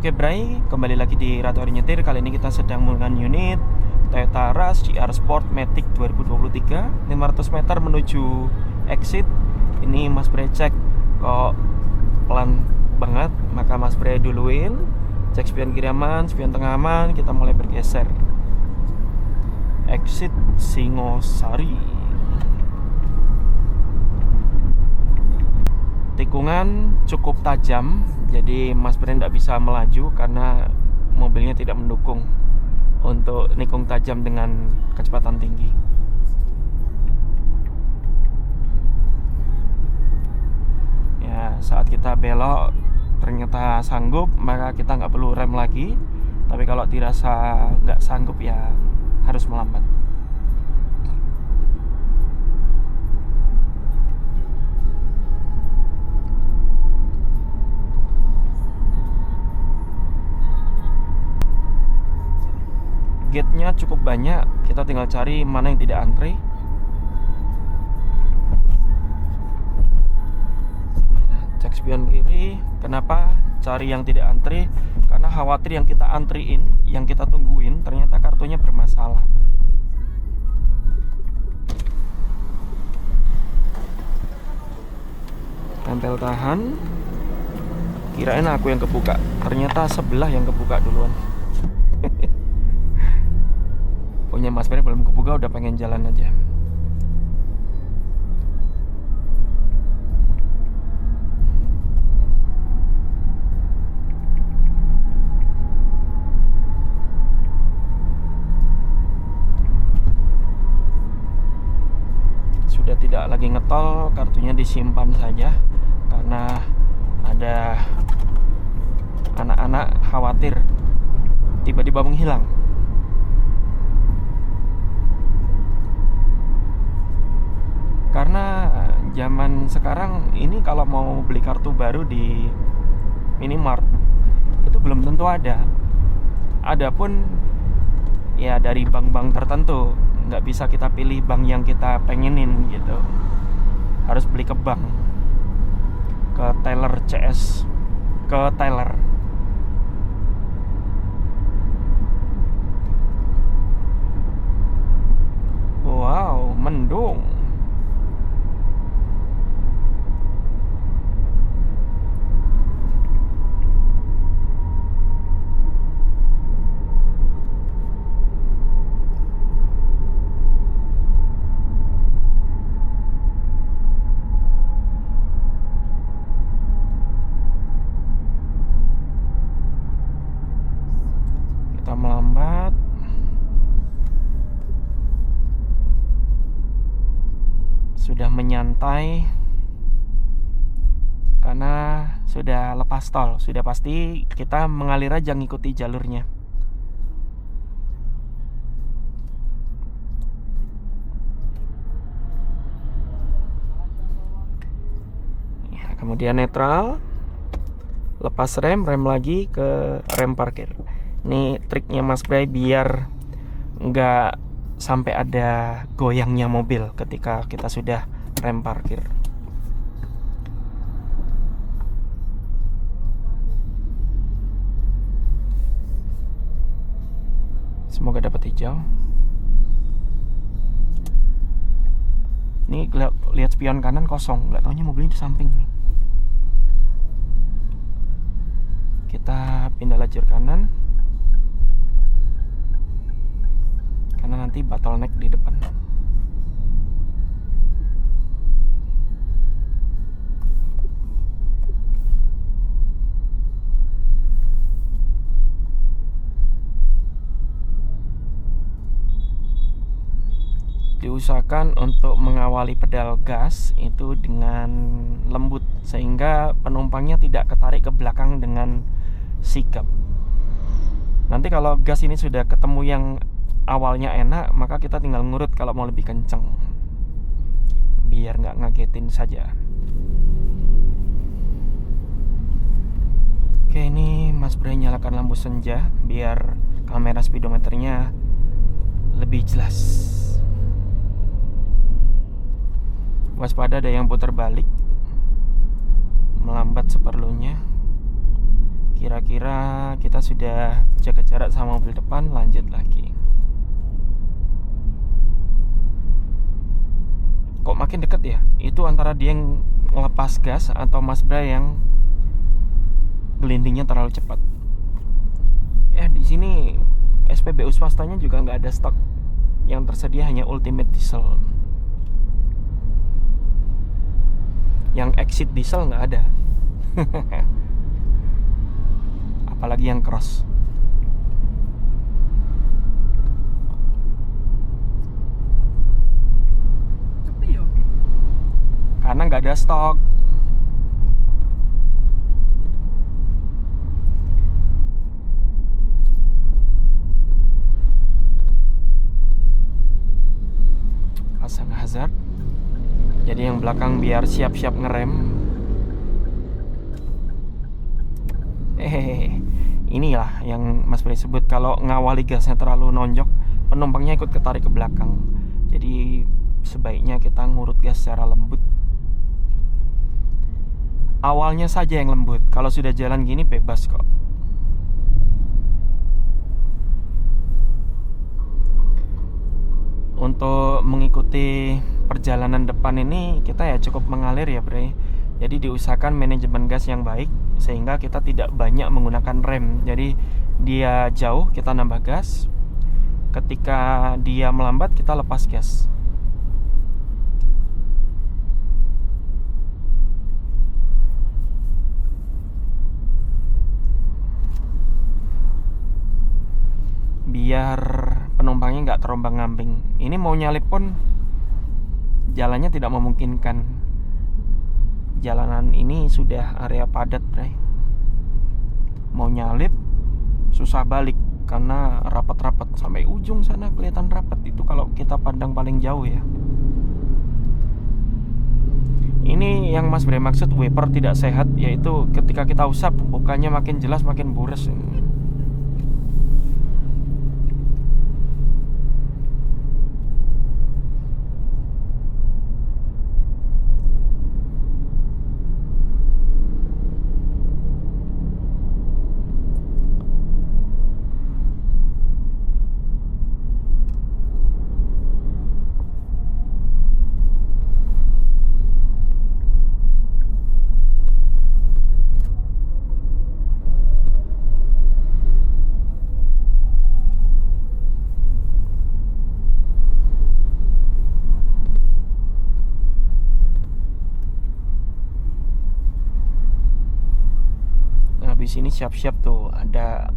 Oke Bray, kembali lagi di Ratu Ari Nyetir. Kali ini kita sedang menggunakan unit Toyota Rush GR Sport Matic 2023 500 meter menuju exit. Ini Mas Bray cek kok pelan banget, maka Mas Bray duluin. Cek spion kiri aman, spion tengah aman. Kita mulai bergeser. Exit Singosari. Tikungan cukup tajam, jadi Mas Bray tidak bisa melaju karena mobilnya tidak mendukung untuk nikung tajam dengan kecepatan tinggi. Ya, saat kita belok ternyata sanggup, maka kita nggak perlu rem lagi. Tapi kalau dirasa nggak sanggup ya harus melambat. Gate-nya cukup banyak, kita tinggal cari mana yang tidak antri. Cek spion kiri. Kenapa cari yang tidak antri? Karena khawatir yang kita antriin, yang kita tungguin ternyata kartunya bermasalah. Tempel tahan. Kirain aku yang kebuka, ternyata sebelah yang kebuka duluan. Punya Mas Bray belum kebuka, udah pengen jalan aja. Sudah tidak lagi ngetol, kartunya disimpan saja karena ada anak-anak khawatir tiba-tiba menghilang. Karena zaman sekarang ini kalau mau beli kartu baru di Minimart itu belum tentu ada. Adapun ya dari bank-bank tertentu, nggak bisa kita pilih bank yang kita pengenin gitu. Harus beli ke bank, ke teller CS, ke teller. Wow, mendung. Melambat. Sudah menyantai karena sudah lepas tol. Sudah pasti kita mengalir aja ngikuti jalurnya. Ya, kemudian netral, lepas rem lagi ke rem parkir. Ini triknya Mas Bray biar nggak sampai ada goyangnya mobil ketika kita sudah rem parkir. Semoga dapat hijau. Ini lihat spion kanan kosong, nggak taunya mobilnya di samping nih. Kita pindah lajur kanan karena nanti bottleneck di depan. Diusahakan untuk mengawali pedal gas itu dengan lembut sehingga penumpangnya tidak ketarik ke belakang dengan sigap. Nanti kalau gas ini sudah ketemu yang awalnya enak, maka kita tinggal ngurut kalau mau lebih kenceng, biar nggak ngagetin saja. Oke, ini Mas Bray nyalakan lampu senja biar kamera speedometernya lebih jelas. Waspada ada yang putar balik, melambat seperlunya. Kira-kira kita sudah jaga jarak sama mobil depan, lanjut lagi. Kok makin deket ya? Itu antara dia yang ngelepas gas atau Mas Bray yang gelindingnya terlalu cepat. Di sini SPBU swastanya juga nggak ada stok, yang tersedia hanya Ultimate Diesel. Yang Exit Diesel nggak ada. Apalagi yang cross. Karena nggak ada stok. Pasang hazard. Jadi yang belakang biar siap-siap ngerem. Inilah yang Mas Bray sebut kalau ngawali gasnya terlalu nonjok, penumpangnya ikut ketarik ke belakang. Jadi sebaiknya kita ngurut gas secara lembut. Awalnya saja yang lembut, kalau sudah jalan gini bebas kok. Untuk mengikuti perjalanan depan ini kita ya cukup mengalir ya Bray. Jadi diusahakan manajemen gas yang baik sehingga kita tidak banyak menggunakan rem. Jadi dia jauh kita nambah gas, ketika dia melambat kita lepas gas. Biar penumpangnya nggak terombang-ambing. Ini mau nyalip pun jalannya tidak memungkinkan. Jalanan ini sudah area padat, Bray. Mau nyalip susah balik karena rapat-rapat sampai ujung sana kelihatan rapat. Itu kalau kita pandang paling jauh ya. Ini yang Mas Bray maksud wiper tidak sehat, yaitu ketika kita usap bukannya makin jelas makin bures. Habis ini siap-siap tuh ada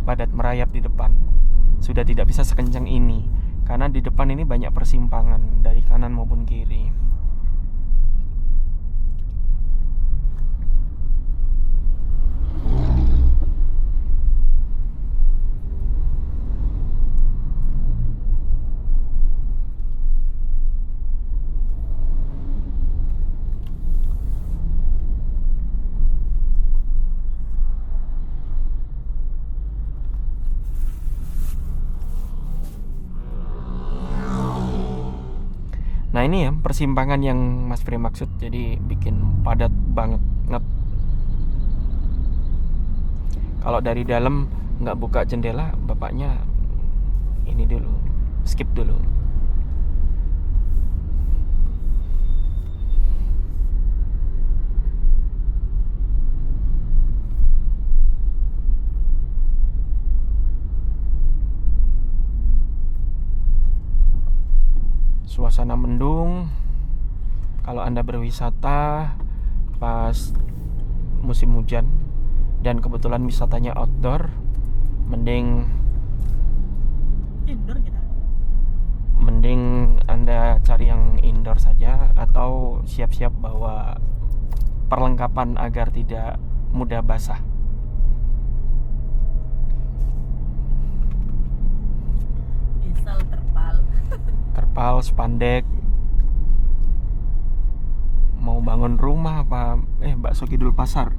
padat merayap di depan. Sudah tidak bisa sekencang ini karena di depan ini banyak persimpangan dari kanan maupun kiri. Nah ini ya persimpangan yang Mas Bray maksud, jadi bikin padat banget. Kalau dari dalam nggak buka jendela, bapaknya ini dulu, skip dulu. Suasana mendung. Kalau Anda berwisata pas musim hujan dan kebetulan wisatanya outdoor, mending indoor kita. Mending Anda cari yang indoor saja atau siap-siap bawa perlengkapan agar tidak mudah basah. Misal terpal, spandek. Mau bangun rumah apa bakso Kidul Pasar.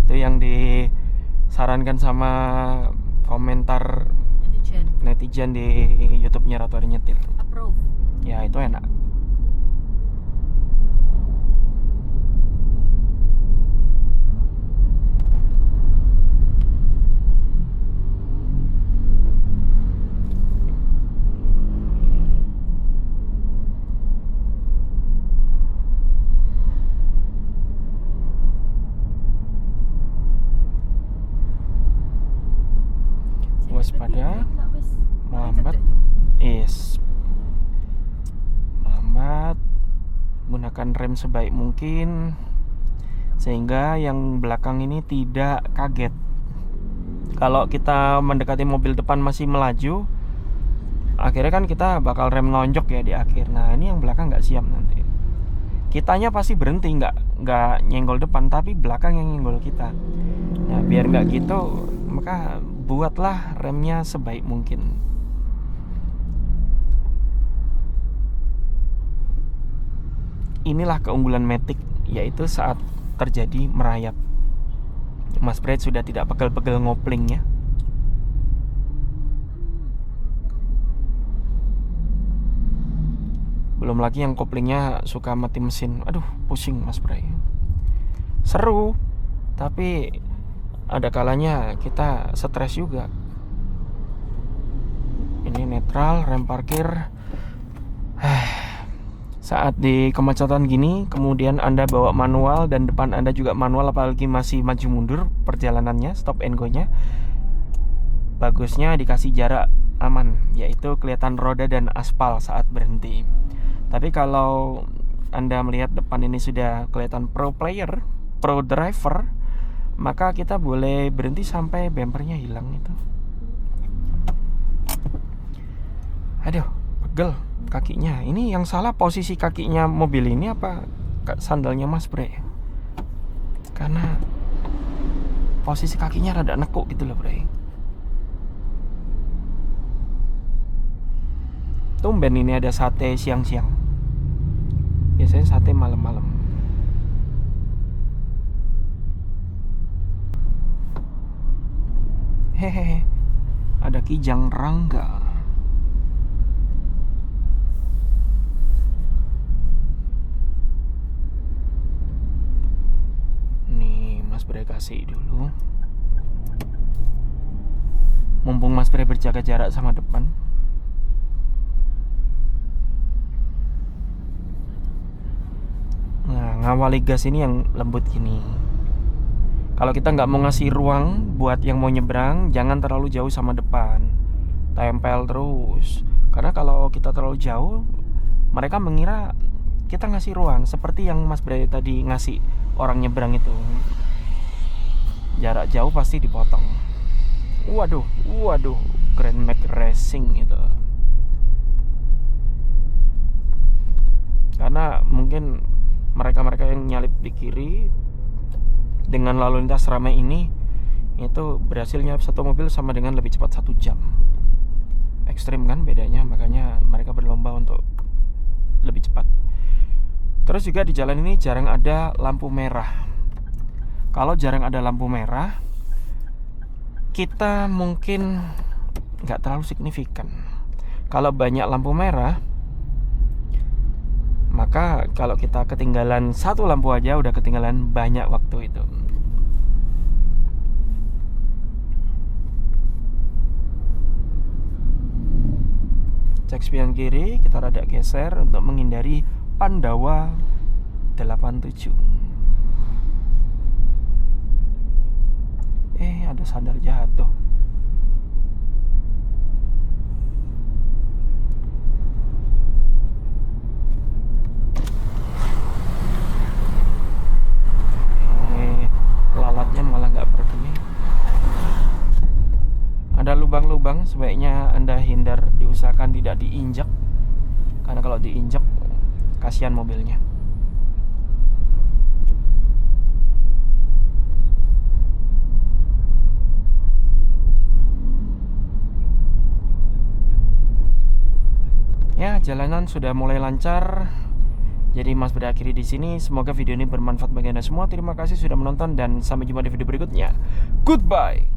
Itu yang disarankan sama komentar netizen di YouTube-nya Ratu Ari Nyetir. Approve. Ya itu enak. menggunakan rem sebaik mungkin sehingga yang belakang ini tidak kaget. Kalau kita mendekati mobil depan masih melaju, akhirnya kan kita bakal rem lonjok ya di akhir. Nah ini yang belakang nggak siap nanti. Kitanya pasti berhenti, nggak nyenggol depan, tapi belakang yang nyenggol kita. Nah biar nggak gitu, maka buatlah remnya sebaik mungkin. Inilah keunggulan Matic, yaitu saat terjadi merayap, Mas Bray sudah tidak pegel-pegel ngoplingnya. Belum lagi yang koplingnya suka mati mesin. Aduh, pusing Mas Bray. Seru, tapi ada kalanya kita stres juga. Ini netral, rem parkir. Saat di kemacetan gini, kemudian Anda bawa manual dan depan Anda juga manual, apalagi masih maju mundur perjalanannya, stop and go-nya, bagusnya dikasih jarak aman, yaitu kelihatan roda dan aspal saat berhenti. Tapi kalau Anda melihat depan ini sudah kelihatan pro player, pro driver, maka kita boleh berhenti sampai bempernya hilang itu. Aduh, pegel kakinya. Ini yang salah posisi kakinya mobil ini apa sandalnya Mas Bray? Karena posisi kakinya rada nekuk gitu loh Bray. Tumben ini ada sate siang-siang. Biasanya sate malam-malam. Hehehe. Ada Kijang Rangga. Mas Bray kasih dulu. Mumpung Mas Bray berjaga jarak sama depan. Nah, ngawali gas ini yang lembut gini. Kalau kita nggak mau ngasih ruang buat yang mau nyebrang, jangan terlalu jauh sama depan. Tempel terus. Karena kalau kita terlalu jauh, mereka mengira kita ngasih ruang. Seperti yang Mas Bray tadi ngasih orang nyebrang itu. Jarak jauh pasti dipotong. Waduh, Grand Max Racing itu. Karena mungkin mereka-mereka yang nyalip di kiri dengan lalu lintas ramai ini, itu berhasil nyalip satu mobil sama dengan lebih cepat 1 jam. Ekstrim kan bedanya, makanya mereka berlomba untuk lebih cepat. Terus juga di jalan ini jarang ada lampu merah. Kalau jarang ada lampu merah, kita mungkin nggak terlalu signifikan. Kalau banyak lampu merah, maka kalau kita ketinggalan satu lampu aja udah ketinggalan banyak waktu itu. Cek spion kiri, kita rada geser untuk menghindari Pandawa 87. Ada sandal jatuh. Lalatnya malah nggak pergi. Ada lubang-lubang, sebaiknya Anda hindar, diusahakan tidak diinjak. Karena kalau diinjak, kasihan mobilnya. Ya, jalanan sudah mulai lancar. Jadi Mas berakhiri di sini. Semoga video ini bermanfaat bagi Anda semua. Terima kasih sudah menonton dan sampai jumpa di video berikutnya. Goodbye.